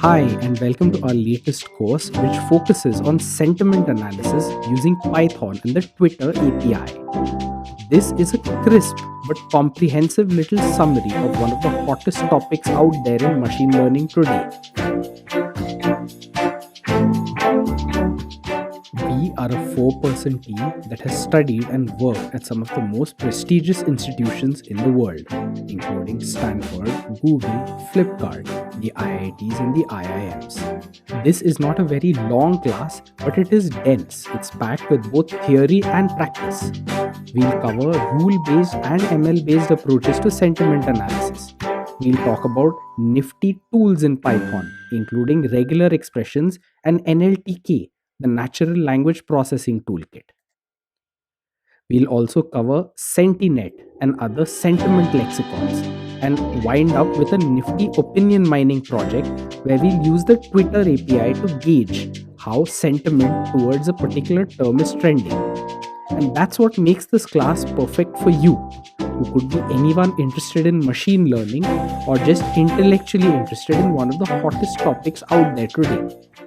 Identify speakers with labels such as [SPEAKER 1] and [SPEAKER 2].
[SPEAKER 1] Hi, and welcome to our latest course, which focuses on sentiment analysis using Python and the Twitter API. This is a crisp but comprehensive little summary of one of the hottest topics out there in machine learning today. We are a 4-person team that has studied and worked at some of the most prestigious institutions in the world, including Stanford, Google, Flipkart, the IITs and the IIMs. This is not a very long class, but it is dense. It's packed with both theory and practice. We'll cover rule-based and ML-based approaches to sentiment analysis. We'll talk about nifty tools in Python, including regular expressions and NLTK, the Natural Language Processing Toolkit. We'll also cover Sentinet and other sentiment lexicons and wind up with a nifty opinion mining project where we'll use the Twitter API to gauge how sentiment towards a particular term is trending. And that's what makes this class perfect for you, who could be anyone interested in machine learning or just intellectually interested in one of the hottest topics out there today.